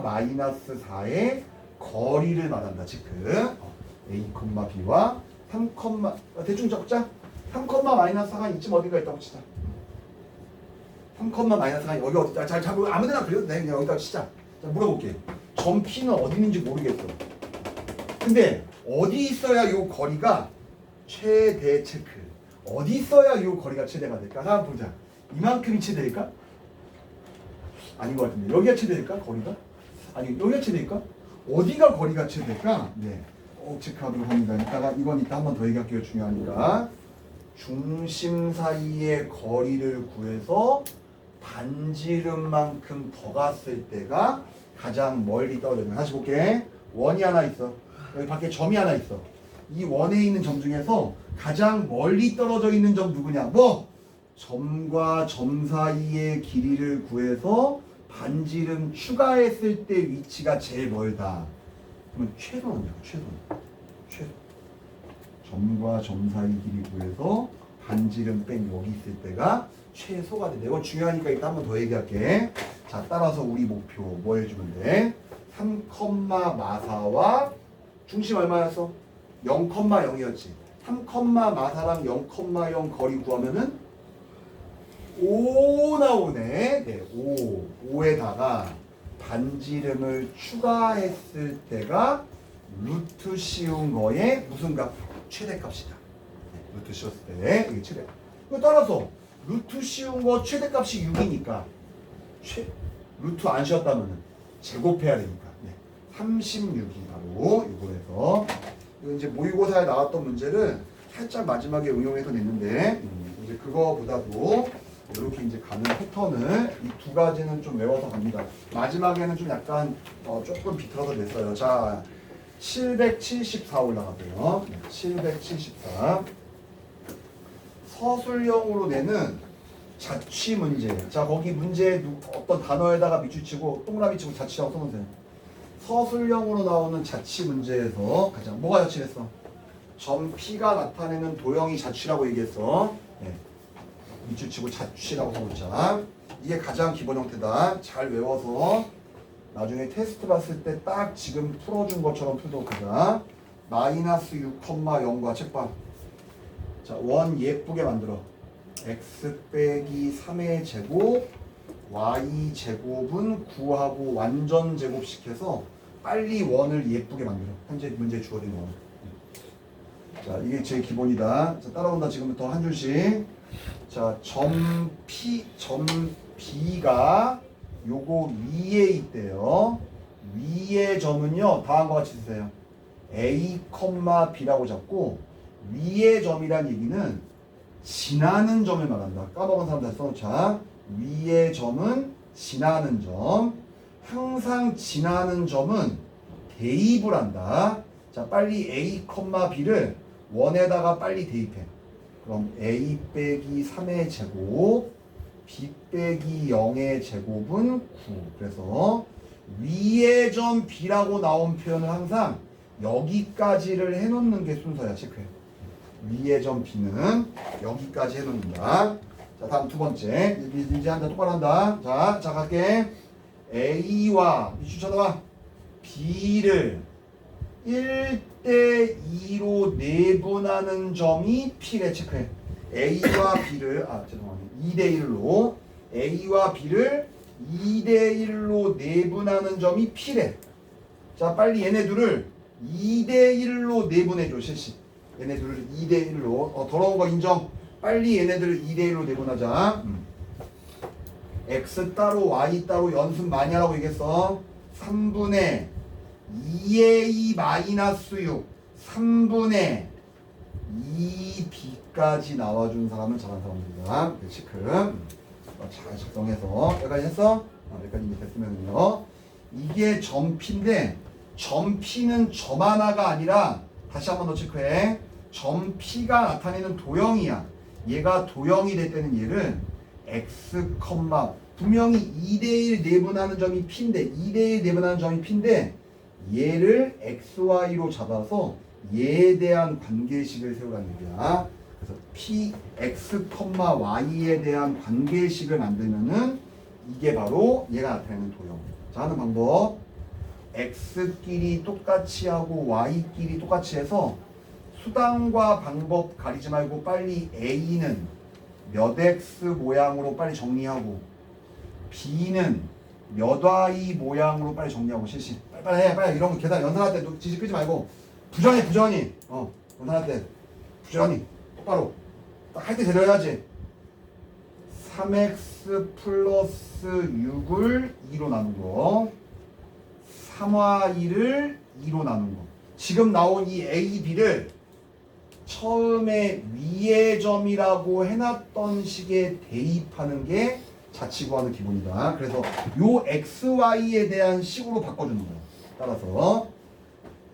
마이너스 4의 거리를 말한다. 체크. A, B와 3, 대충 적자. 3, 마이너스 4가 이쯤 어딘가 있다고 치자. 3, 마이너스 4가 여기 어디? 잘 아무데나 그려도 돼. 그냥 여기다 치자. 자, 물어볼게. 점 P는 어디 있는지 모르겠어. 근데 어디 있어야 요 거리가 최대 체크. 어디 있어야 요 거리가 최대가 될까? 한번 보자. 이만큼이 최대일까? 아닌 것 같은데. 여기가 최대일까? 거리가? 아니, 여기가 최대일까? 어디가 거리가 최대일까? 네. 꼭 체크하도록 합니다. 이건 이따 한 번 더 얘기할게요. 중요하니까. 중심 사이의 거리를 구해서 반지름만큼 더 갔을 때가 가장 멀리 떨어지는. 다시 볼게. 원이 하나 있어. 여기 밖에 점이 하나 있어. 이 원에 있는 점 중에서 가장 멀리 떨어져 있는 점 누구냐? 뭐? 점과 점 사이의 길이를 구해서 반지름 추가했을 때 위치가 제일 멀다. 그러면 최소는요? 최소. 점과 점 사이 길이 구해서 반지름 뺀 여기 있을 때가 최소가 된다. 이건 중요하니까 이따 한 번 더 얘기할게. 자, 따라서 우리 목표 뭐 해주면 돼? 3, 마사와 중심 얼마였어? 0, 0이었지. 3, 마사랑 0, 0 거리 구하면은 5 나오네. 네, 5에다가 반지름을 추가했을 때가 루트 씌운 거에 무슨 값? 최대값이다. 네, 루트 씌웠을 때 이게 최대. 이거 따라서 루트 씌운 거 최대값이 6이니까 루트 안 씌웠다면은 제곱해야 되니까. 네. 36이 바로 이거에서 이거 이제 모의고사에 나왔던 문제를 살짝 마지막에 응용해서 냈는데 이제 그거보다도 이렇게 이제 가는 패턴을 이 두 가지는 좀 외워서 갑니다. 마지막에는 좀 약간 조금 비틀어서 냈어요. 자, 774 올라가고요. 774 서술형으로 내는 자취 문제예요. 자, 거기 문제에 어떤 단어에다가 밑줄 치고 동그라미 치고 자취라고 써놓으세요. 서술형으로 나오는 자취 문제에서 가장 뭐가 자취했어? 점 P가 나타내는 도형이 자취라고 얘기했어. 네. 밑줄 치고 자취라고 써놓자. 이게 가장 기본 형태다. 잘 외워서 나중에 테스트 봤을 때 딱 지금 풀어준 것처럼 풀도록 하자. 마이너스 6,0과 책봐. 자, 원 예쁘게 만들어. x 빼기 3의 제곱 y 제곱은 9하고 완전 제곱시켜서 빨리 원을 예쁘게 만들어. 현재 문제에 주어진 원. 자, 이게 제일 기본이다. 자, 따라온다. 지금부터 한 줄씩. 자, 점 B가 요거 위에 있대요. 위의 점은요, 다음과 같이 쓰세요. A, B라고 잡고 위의 점이란 얘기는 지나는 점을 말한다. 까먹은 사람들 써놓자. 위의 점은 지나는 점. 항상 지나는 점은 대입을 한다. 자, 빨리 A, B를 원에다가 빨리 대입해. 그럼 A 빼기 3의 제곱 B 빼기 0의 제곱은 9. 그래서 위의 점 B라고 나온 표현을 항상 여기까지를 해놓는 게 순서야. 체크해. 위의 점 B는 여기까지 해놓는다. 자, 다음 두 번째. 이제 한다. 똑바로 한다. 자 갈게. A와 밑줄 쳐다봐. B를 1대2로 내분하는 점이 P래. 체크해. A와 B를 죄송합니다. 2대1로 A와 B를 2대1로 내분하는 점이 P래. 자, 빨리 얘네 둘을 2대1로 내분해줘. 실시. 얘네 둘을 2대1로 더러운 거 인정. 빨리 얘네들을 2대1로 내분하자. X 따로 Y 따로 연습 많이 하라고 얘기했어. 3분의 2A 마이너스 6 3분의 2B까지 나와준 사람은 잘한 사람입니다. 체크. 잘 작성해서 여기까지 했어? 여기까지 이제 됐으면요. 이게 점 P인데 점 P는 점 하나가 아니라 다시 한 번 더 체크해. 점 P가 나타내는 도형이야. 얘가 도형이 될 때는 얘를 X, 분명히 2대1 내분하는 점이 P인데 2대1 내분하는 점이 P인데 얘를 XY로 잡아서 얘에 대한 관계식을 세우라는 얘기야. 그래서 P, X, Y에 대한 관계식을 만들면은 이게 바로 얘가 나타내는 도형. 자, 하는 방법. X끼리 똑같이 하고 Y끼리 똑같이 해서 수단과 방법 가리지 말고 빨리 A는 몇 X 모양으로 빨리 정리하고 B는 몇 Y 모양으로 빨리 정리하고 실시. 빨리 해. 빨리 이런 거 계산 연산할 때 지지 끄지 말고 부전히 연산할 때 부전히 똑바로 딱 할 때 제대로 해야지. 3x 플러스 6을 2로 나눈 거 3y를 2로 나눈 거. 지금 나온 이 a, b를 처음에 위의 점이라고 해놨던 식에 대입하는 게 자치 구하는 기본이다. 그래서 요 xy에 대한 식으로 바꿔주는 거야. 따라서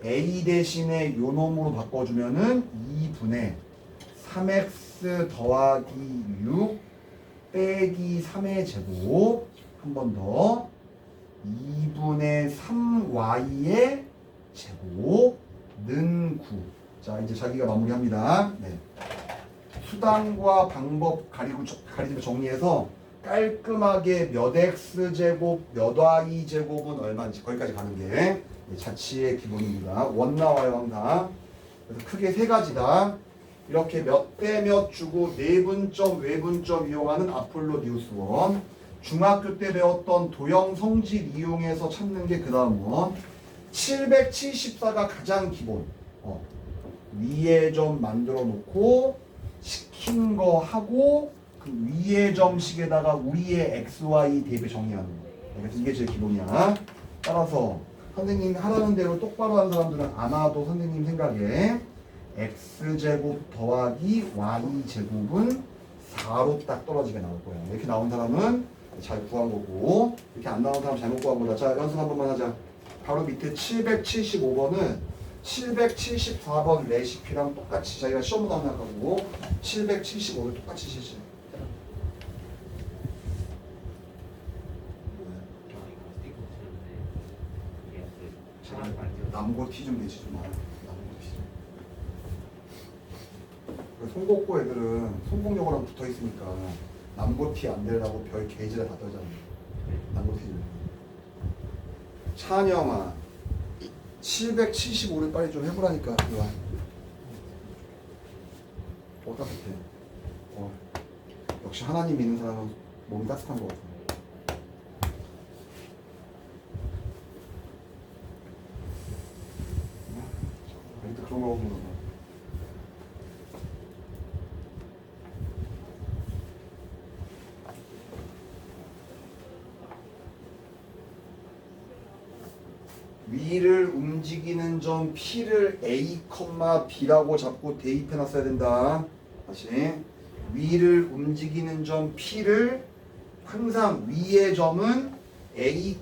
a 대신에 요 놈으로 바꿔주면은 2분의 3x 더하기 6 빼기 3의 제곱 한 번 더 2분의 3y의 제곱는 9. 자, 이제 자기가 마무리합니다. 네. 수단과 방법 가리고 정리해서 깔끔하게 몇 x제곱 몇 y제곱은 얼마인지 거기까지 가는 게 자치의 기본입니다. 원 나와요 항상. 그래서 크게 세 가지다. 이렇게 몇 대 몇 주고 내분점 외분점 이용하는 아폴로니우스 원. 중학교 때 배웠던 도형 성질 이용해서 찾는 게 그 다음 원. 774가 가장 기본. 위에 점 만들어 놓고 시킨 거 하고 그 위에 점식에다가 우리의 XY 대입 정리하는 거. 그래서 이게 제일 기본이야. 따라서 선생님이 하라는 대로 똑바로 하는 사람들은 아마도 선생님 생각에 x제곱 더하기 y제곱은 4로 딱 떨어지게 나올 거예요. 이렇게 나온 사람은 잘 구한 거고, 이렇게 안 나온 사람 잘못 구한 거다. 자, 연습 한 번만 하자. 바로 밑에 775번은 774번 레시피랑 똑같이 자기가 시험도 안 나가고 775를 똑같이 실시. 남고 티 좀 내지 좀 마. 남고 티 좀. 송곡고 애들은 송곡여고랑 붙어 있으니까 남고 티 안 내라고 별 게이지를 다 떨잖아. 남고 티 좀. 찬영아, 775를 빨리 좀 해보라니까. 이리 와. 따뜻해. 역시 하나님 믿는 사람은 몸이 따뜻한 것 같아. 이때 그런 거 보면 위를 움직이는 점 P를 A, B라고 잡고 대입해 놨어야 된다. 다시 위를 움직이는 점 P를 항상 위의 점은 A,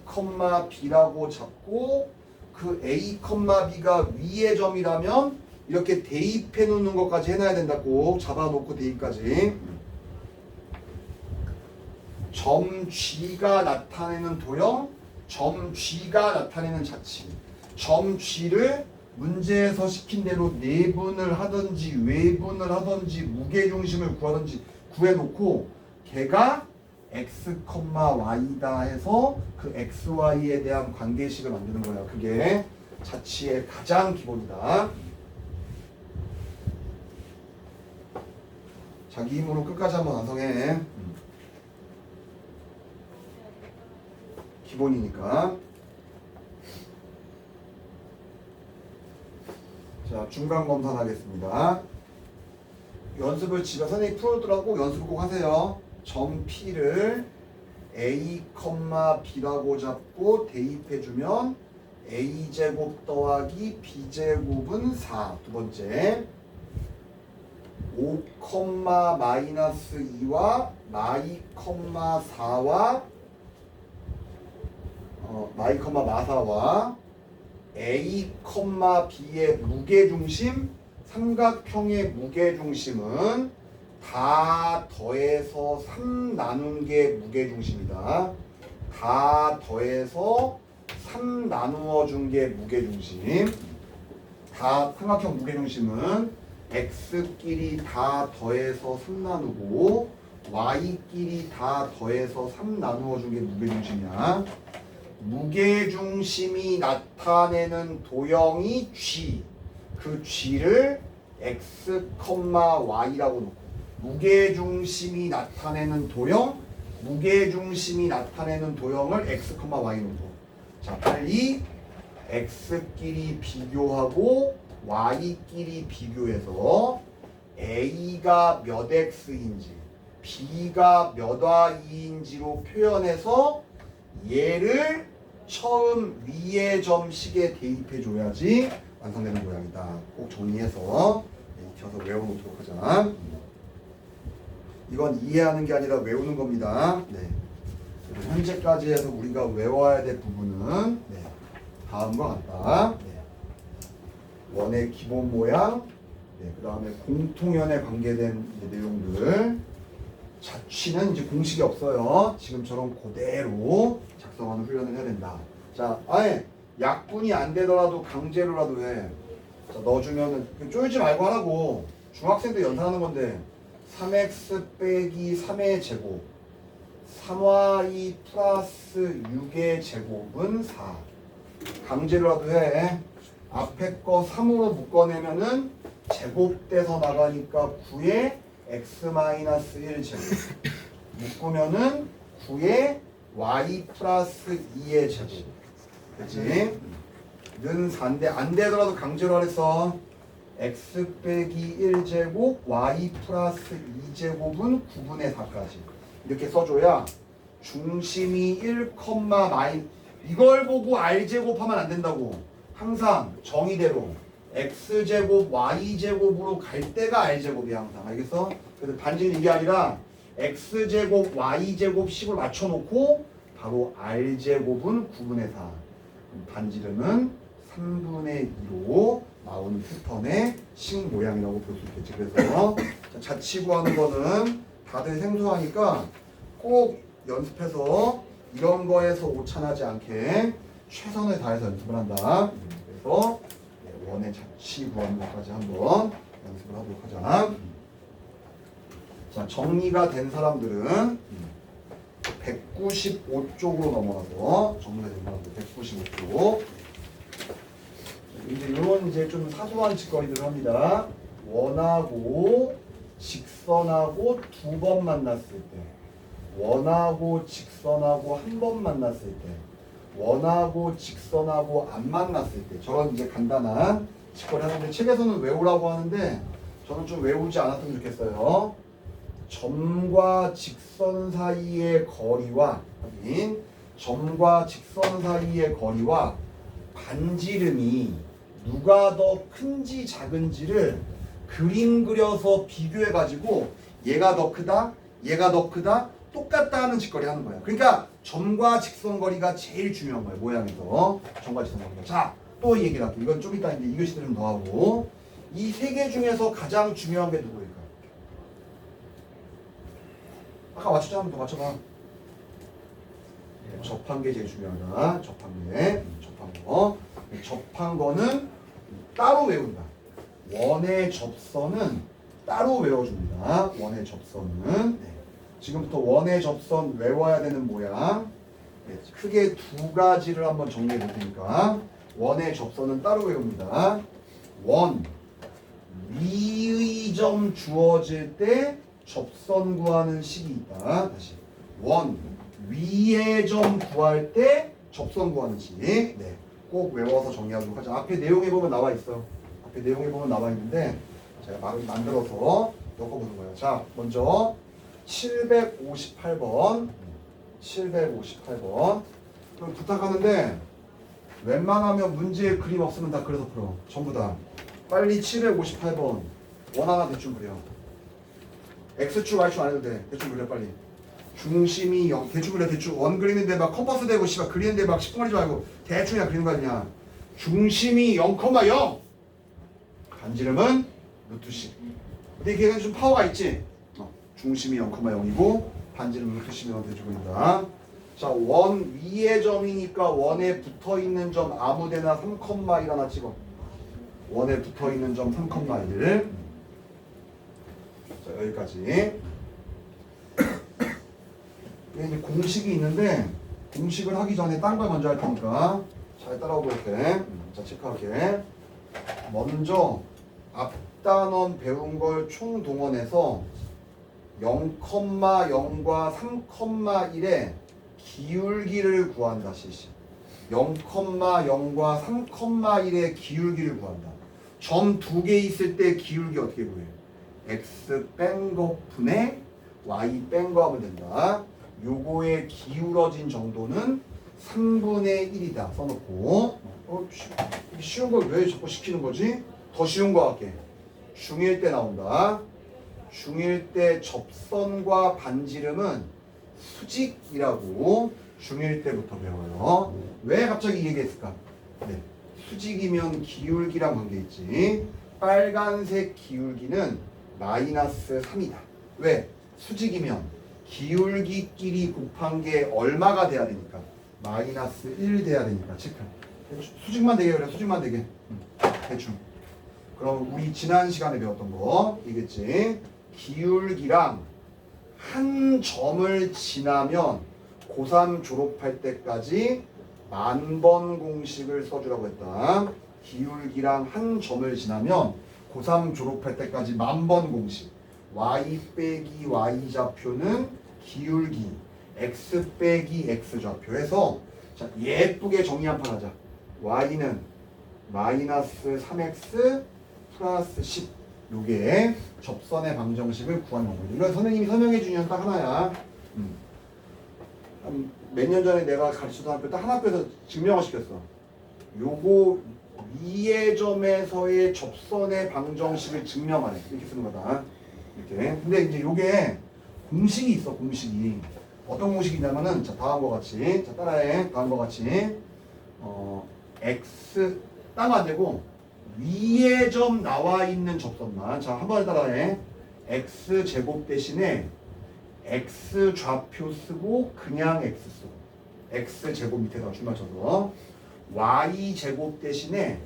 B라고 잡고 그 A, B가 위의 점이라면 이렇게 대입해 놓는 것까지 해놔야 된다. 꼭 잡아놓고 대입까지. 점 G가 나타내는 도형, 점 G가 나타내는 자치. 점 G를 문제에서 시킨 대로 내분을 하든지 외분을 하든지 무게중심을 구하든지 구해놓고 걔가 x, y다 해서 그 x, y에 대한 관계식을 만드는 거야. 그게 자치의 가장 기본이다. 자기 힘으로 끝까지 한번 완성해. 기본이니까. 자, 중간 검사하겠습니다. 연습을 집에 선생님이 풀어두라고 연습을 꼭 하세요. 점 P를 A, B라고 잡고 대입해주면 A제곱 더하기 B제곱은 4. 두 번째 5, 마이너스 2와 마이, 4와 마사와 A, B의 무게중심, 삼각형의 무게중심은 다 더해서 3 나눈 게 무게중심이다. 다 더해서 3 나누어 준 게 무게중심. 다 삼각형 무게중심은 x끼리 다 더해서 3 나누고 y끼리 다 더해서 3 나누어 준 게 무게중심이야. 무게중심이 나타내는 도형이 G. 그 G를 x, y라고 놓고 무게중심이 나타내는 도형, 무게중심이 나타내는 도형을 x, y 놓고 자, 빨리 x끼리 비교하고 y끼리 비교해서 a가 몇 x인지 b가 몇 y인지로 표현해서 얘를 처음 위의 점식에 대입해 줘야지 완성되는 모양이다. 꼭 정리해서 익혀서 외워놓도록 하자. 이건 이해하는 게 아니라 외우는 겁니다. 네. 현재까지 해서 우리가 외워야 될 부분은 다음과 같다. 원의 기본 모양, 그 다음에 공통연에 관계된 내용들. 자취는 이제 공식이 없어요. 지금처럼 그대로 작성하는 훈련을 해야 된다. 자, 아예 약분이 안 되더라도 강제로라도 해. 자, 넣어주면은 쪼이지 말고 하라고. 중학생도 연산하는 건데 3x 빼기 3의 제곱 3y 플러스 6의 제곱은 4. 강제로라도 해. 앞에 거 3으로 묶어내면은 제곱돼서 나가니까 9에 x-1 제곱 묶으면은 9에 y 플러스 2의 제곱. 그치? 는 4인데 안 되더라도 강제로 하랬어. x 빼기 1제곱 y 플러스 2제곱은 9분의 4까지 이렇게 써줘야 중심이 1, 이걸 보고 r제곱하면 안 된다고. 항상 정의대로 x제곱 y제곱으로 갈 때가 r제곱이야 항상. 알겠어? 그래서 반지는 이게 아니라 x제곱 y제곱 식을 맞춰놓고 바로 r제곱은 9분의 4. 반지름은 3분의 2로 나오는 패턴의 식 모양이라고 볼 수 있겠지. 그래서 자치 구하는 거는 다들 생소하니까 꼭 연습해서 이런 거에서 오차나지 않게 최선을 다해서 연습을 한다. 그래서 원의 자치 구하는 것까지 한번 연습을 하도록 하자. 자, 정리가 된 사람들은 195쪽으로 넘어가서 정리가 된 사람들 195쪽. 이제 이런 이제 좀 사소한 짓거리들을 합니다. 원하고 직선하고 두 번 만났을 때, 원하고 직선하고 한 번 만났을 때, 원하고 직선하고 안 만났을 때, 저런 이제 간단한 짓거리 하는데 책에서는 외우라고 하는데 저는 좀 외우지 않았으면 좋겠어요. 점과 직선 사이의 거리와 확인, 점과 직선 사이의 거리와 반지름이 누가 더 큰지 작은지를 그림 그려서 비교해 가지고 얘가 더 크다, 얘가 더 크다, 똑같다 하는 짓거리 하는 거야. 그러니까 점과 직선 거리가 제일 중요한 거야. 모양에서 점과 직선 거리가. 자, 또 얘기를 할게. 이건 좀 이따 이제 이것들 좀 더 하고, 이 세 개 중에서 가장 중요한 게 누구일까? 아까 맞췄잖아. 한번 더 맞춰봐. 접한 게 제일 중요하다. 접한 게. 접한 거. 접한 거는 따로 외운다. 원의 접선은 따로 외워줍니다. 원의 접선은. 네. 지금부터 원의 접선 외워야 되는 모양. 네. 크게 두 가지를 한번 정리해 볼 테니까. 원의 접선은 따로 외웁니다. 원. 위의 점 주어질 때 접선 구하는 식이 있다. 다시. 원. 위의 점 구할 때 접선 구하는 식. 네. 꼭 외워서 정리하도록 하자. 앞에 내용에 보면 나와 있어. 앞에 내용에 보면 나와 있는데 제가 만들어서 엮어보는 거예요. 자, 먼저 758번. 758번. 그럼 부탁하는데 웬만하면 문제에 그림 없으면 다 그려서 풀어. 전부 다. 빨리 758번. 원 하나 대충 그려. X축, Y축 안 해도 돼. 대충 그려 빨리. 중심이 0. 대충 그려 대충. 원 그리는데 막 컴퍼스 대고 씨발 그리는데 막 시끄러지 말고 대충 그냥 그리는 거 아니냐. 중심이 0,0. 반지름은 루트 10. 근데 이게 좀 파워가 있지. 중심이 0,0이고 반지름 루트 10이면 대충 그린다. 자, 원 위의 점이니까 원에 붙어있는 점 아무데나 3,1 하나 찍어. 원에 붙어있는 점 3,1. 자, 여기까지. 이제 공식이 있는데 공식을 하기 전에 딴 걸 먼저 할 테니까 잘 따라오고 이렇게. 자, 체크할게. 먼저 앞 단원 배운 걸 총동원해서 0,0과 3,1의 기울기를 구한다. 실시. 0,0과 3,1의 기울기를 구한다. 점 두 개 있을 때 기울기 어떻게 구해? x 뺀 거 분의 y 뺀 거 하면 된다. 요거의 기울어진 정도는 3분의 1이다. 써놓고. 쉬운 걸 왜 자꾸 시키는 거지? 더 쉬운 거 할게. 중1 때 나온다. 중1 때 접선과 반지름은 수직이라고 중1 때부터 배워요. 왜 갑자기 이 얘기했을까? 네. 수직이면 기울기랑 관계있지. 빨간색 기울기는 마이너스 3이다. 왜? 수직이면 기울기끼리 곱한 게 얼마가 돼야 되니까? 마이너스 1 돼야 되니까. 체크. 수직만 되게 그래. 수직만 되게. 대충. 그럼 우리 지난 시간에 배웠던 거 이겠지? 기울기랑 한 점을 지나면 고3 졸업할 때까지 10,000번 공식을 써주라고 했다. 기울기랑 한 점을 지나면 고3 졸업할 때까지 10,000번 공식. y 빼기 y 좌표는 기울기, x 빼기 x 좌표 해서 자, 예쁘게 정리 한 판 하자. y는 마이너스 3x 플러스 10. 요게 접선의 방정식을 구하는 거예요. 이건 선생님이 설명해 주는 딱 하나야. 몇 년 전에 내가 가르치던 학교 딱 한 학교에서 증명을 시켰어. 요거 위의 점에서의 접선의 방정식을 증명하래. 이렇게 쓰는 거다. 이렇게. 근데 이제 요게 공식이 있어. 공식이. 어떤 공식이냐면은 자 다음과 같이 자 따라해. 다음과 같이 x 따면 안 되고 위의 점 나와 있는 접선만 자 한 번에 따라해. x 제곱 대신에 x 좌표 쓰고 그냥 x 쓰고 x 제곱 밑에다 줄 맞춰서 y 제곱 대신에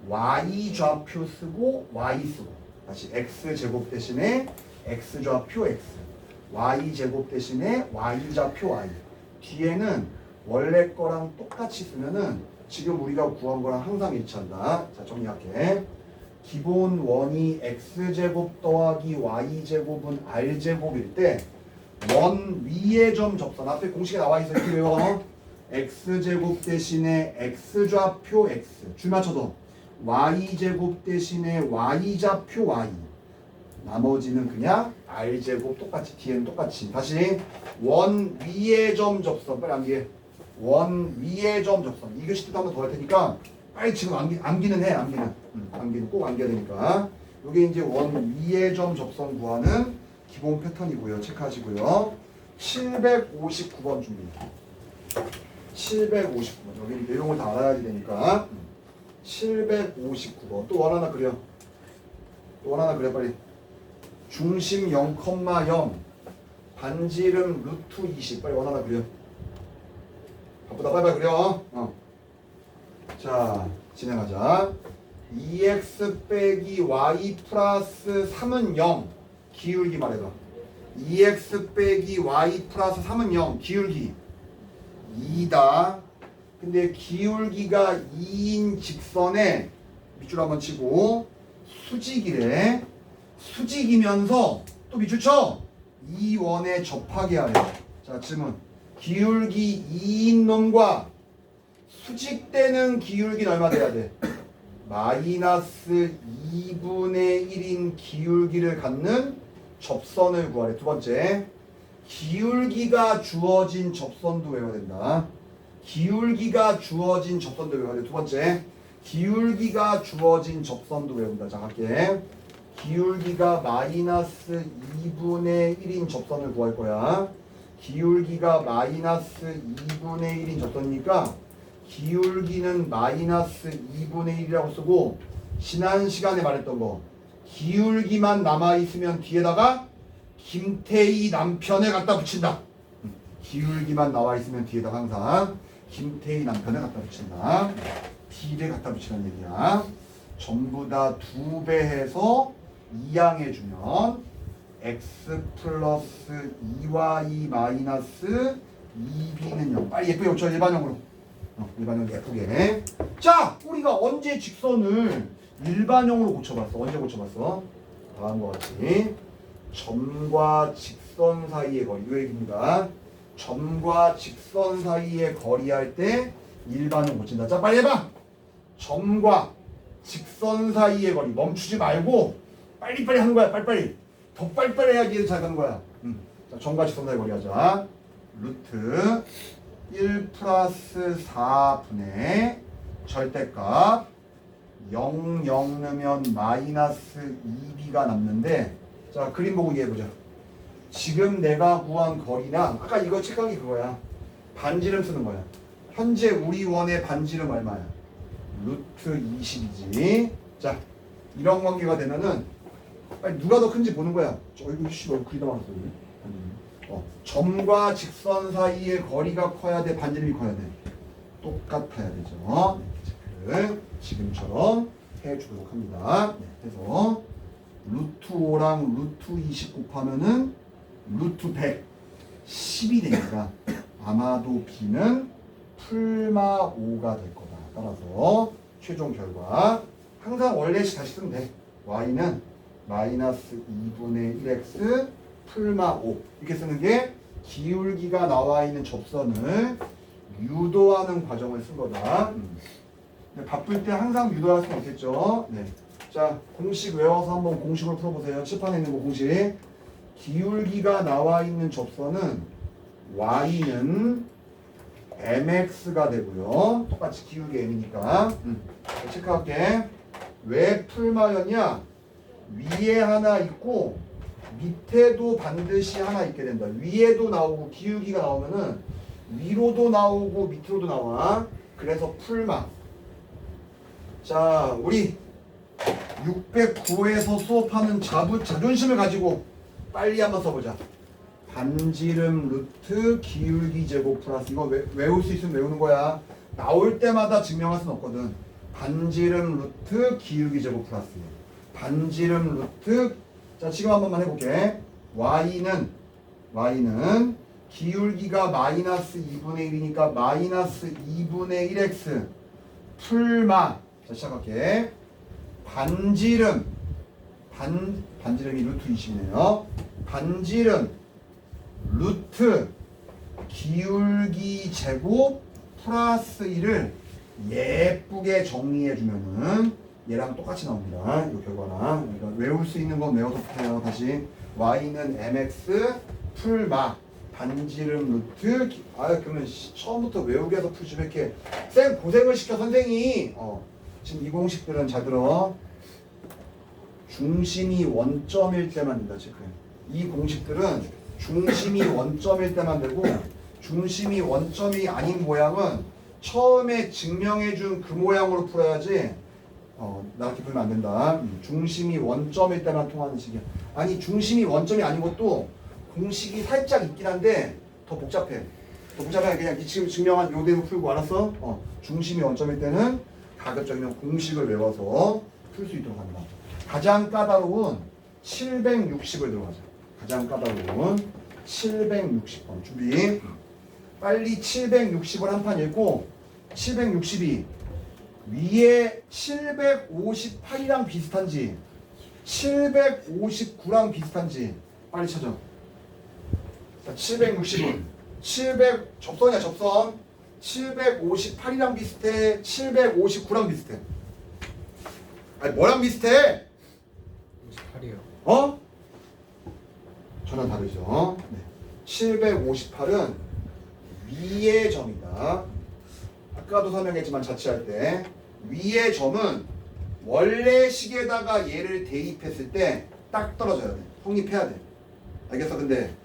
y 좌표 쓰고 y 쓰고 다시 x 제곱 대신에 x 좌표 x y 제곱 대신에 y 좌표 y 뒤에는 원래 거랑 똑같이 쓰면은 지금 우리가 구한 거랑 항상 일치한다. 자 정리할게. 기본 원이 x제곱 더하기 y제곱은 r제곱일 때 원 위의 점 접선 앞에 공식에 나와 있어. 이렇게 외워. x제곱 대신에 x좌표 x 줄 맞춰도 y제곱 대신에 y좌표 y 나머지는 그냥 r제곱 똑같이 뒤에는 똑같이 다시 원 위의 점 접선 빨리 암기해. 원 위의 점 접선 2교시 때도 한 번 더 할 테니까 빨리 지금 암기는 해. 암기는 꼭 암기해야 되니까 이게 이제 원 위의 점 접선 구하는 기본 패턴이고요. 체크하시고요. 759번 준비. 759번. 여기 내용을 다 알아야지 되니까. 759번. 또 원 하나 그려. 또 원 하나 그려 빨리. 중심 0,0. 반지름 루트 20. 빨리 원 하나 그려. 바쁘다. 빨리 그려. 자, 진행하자. 2x 빼기 y 플러스 3은 0. 기울기 말해봐. 2x 빼기 y 플러스 3은 0. 기울기 2다. 근데 기울기가 2인 직선에 밑줄 한번 치고 수직이래. 수직이면서 또 밑줄 쳐. 이 원에 접하게 하래. 자 질문. 기울기 2인 놈과 수직되는 기울기는 얼마 돼야 돼? 마이너스 2분의 1인 기울기를 갖는 접선을 구하래. 두 번째, 기울기가 주어진 접선도 외워야 된다. 기울기가 주어진 접선도 외워야 돼. 두 번째, 기울기가 주어진 접선도 외운다. 자, 갈게. 기울기가 마이너스 2분의 1인 접선을 구할 거야. 기울기가 마이너스 2분의 1인 접선이니까 기울기는 마이너스 2분의 1이라고 쓰고 지난 시간에 말했던 거 기울기만 남아있으면 뒤에다가 김태희 남편에 갖다 붙인다. 기울기만 나와있으면 뒤에다가 항상 김태희 남편에 갖다 붙인다. D를 갖다 붙이는 얘기야. 전부 다 2배 해서 2양 해주면 x 플러스 2y 마이너스 2b는 0. 빨리 예쁘게 붙여. 일반형으로. 일반형 예쁘게. 자, 우리가 언제 직선을 일반형으로 고쳐봤어? 언제 고쳐봤어? 다음과 같이 점과 직선 사이의 거리. 이 얘기입니다. 점과 직선 사이의 거리 할 때 일반형 고친다. 자, 빨리 해봐. 점과 직선 사이의 거리. 멈추지 말고 빨리빨리 하는 거야. 빨리빨리. 더 빨리빨리 해야지 잘 가는 거야. 자, 점과 직선 사이의 거리 하자. 루트 1 플러스 4분의 절대값 0, 0 넣으면 마이너스 2b가 남는데 자 그림 보고 이해해보자. 지금 내가 구한 거리랑 아까 이거 체크한 게 그거야. 반지름 쓰는 거야. 현재 우리 원의 반지름 얼마야? 루트 20이지. 자 이런 관계가 되면은 빨리 누가 더 큰지 보는 거야. 이거 씨 너무 크다 말았어. 점과 직선 사이의 거리가 커야 돼? 반지름이 커야 돼? 똑같아야 되죠. 체크를 지금처럼 해주도록 합니다. 그래서 루트 5랑 루트 20 곱하면은 루트 100 10이 되니까 아마도 B는 풀마 5가 될 거다. 따라서 최종 결과 항상 원래식 다시 쓰면 돼. Y는 마이너스 2분의 1x 풀마 5 이렇게 쓰는 게 기울기가 나와 있는 접선을 유도하는 과정을 쓴 거다. 바쁠 때 항상 유도할 수는 없겠죠. 네. 자, 공식 외워서 한번 공식을 풀어보세요. 칠판에 있는 거 공식. 기울기가 나와 있는 접선은 y는 mx가 되고요. 똑같이 기울기 m이니까. 체크할게. 왜 풀마였냐? 위에 하나 있고 밑에도 반드시 하나 있게 된다. 위에도 나오고 기울기가 나오면은 위로도 나오고 밑으로도 나와. 그래서 풀마. 자, 우리 609에서 수업하는 자존심을 가지고 빨리 한번 써보자. 반지름 루트 기울기 제곱 플러스, 이거 외울 수 있으면 외우는 거야. 나올 때마다 증명할 수는 없거든. 반지름 루트 기울기 제곱 플러스 반지름 루트. 자, 지금 한 번만 해볼게. y는 기울기가 마이너스 2분의 1이니까 마이너스 2분의 1x 풀마. 자, 시작할게. 반지름이 루트 20이네요. 반지름 루트 기울기 제곱 플러스 1을 예쁘게 정리해주면은 얘랑 똑같이 나옵니다. 이 결과랑. 그러니까 외울 수 있는 건 외워서 해요. 다시 y는 mx 풀마 반지름 루트 그러면 처음부터 외우게 해서 풀지 왜 이렇게 쌤 고생을 시켜 선생이. 지금 이 공식들은 잘 들어. 중심이 원점일 때만 된다. 체크해. 이 공식들은 중심이 원점일 때만 되고 중심이 원점이 아닌 모양은 처음에 증명해준 그 모양으로 풀어야지 나한테 풀면 안 된다. 중심이 원점일 때만 통하는 식이야. 아니 중심이 원점이 아닌 것도 공식이 살짝 있긴 한데 더 복잡해. 그냥 지금 증명한 요대로 풀고 알았어? 중심이 원점일 때는 가급적이면 공식을 외워서 풀 수 있도록 한다. 가장 까다로운 760을 들어가자. 가장 까다로운 760번 준비. 빨리 760을 한 판 읽고 762 위에 758이랑 비슷한지 759랑 비슷한지 빨리 찾아. 자, 760은 접선이야 접선. 758이랑 비슷해 759랑 비슷해. 아니 뭐랑 비슷해? 58이요. 전혀 다르죠. 네. 758은 위의 점이다. 아까도 설명했지만 자취할 때 위의 점은 원래 식에다가 얘를 대입했을 때 딱 떨어져야 돼. 성립해야 돼. 알겠어? 근데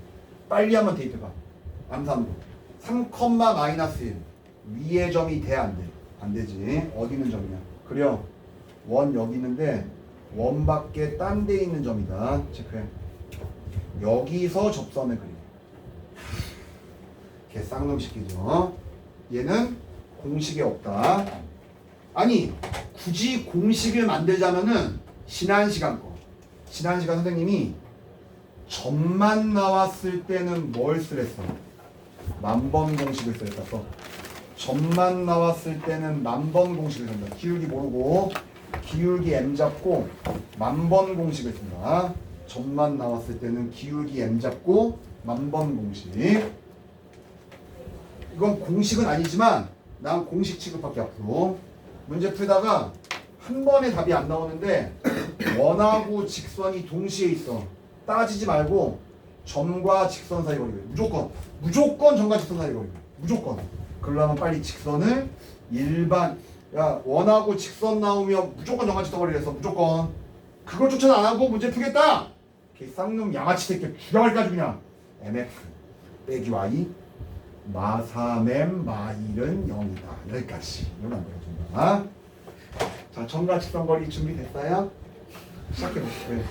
빨리 한번 대입해봐. 암산으로 3, 마이너스 1 위의 점이 돼? 안 돼? 안 되지. 어디 있는 점이냐? 그려. 원 여기 있는데 원밖에 딴 데 있는 점이다. 체크해. 여기서 접선을 그려. 걔 쌍놈 시키죠. 얘는 공식이 없다. 아니 굳이 공식을 만들자면은 지난 시간 선생님이 점만 나왔을 때는 뭘 쓰랬어? 만번 공식을 쓰랬어. 점만 나왔을 때는 만번 공식을 쓴다. 기울기 모르고 기울기 m 잡고 만번 공식을 쓴다. 점만 나왔을 때는 기울기 m 잡고 만번 공식. 이건 공식은 아니지만 난 공식 취급할게. 앞으로 문제 풀다가 한 번에 답이 안 나오는데 원하고 직선이 동시에 있어. 따지지 말고 점과 직선 사이 거리. 무조건 점과 직선 사이 거리. 무조건. 그러려면 빨리 직선을 원하고 직선 나오면 무조건 점과 직선 거리를 했어. 무조건. 그걸 쫓아 안 하고 문제 풀겠다. 개 쌍놈 양아치 새끼 죽여갈까지 그냥. mx 빼기 y 마삼m 마일은 0이다. 여기까지. 이거 만들어준다. 자, 점과 직선 거리 준비됐어요? 시작해볼게요. 네.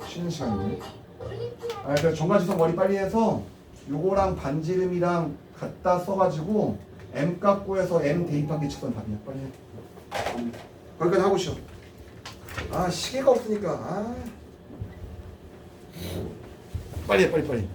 쉬는 시간이네. 그래서 점과 직선 거리 빨리 해서 요거랑 반지름이랑 갖다 써가지고 m 값 구해서 m 대입한 게 직선 답이야. 빨리 해. 거기까지 하고 쉬어. 시계가 없으니까. 빨리 해, 빨리.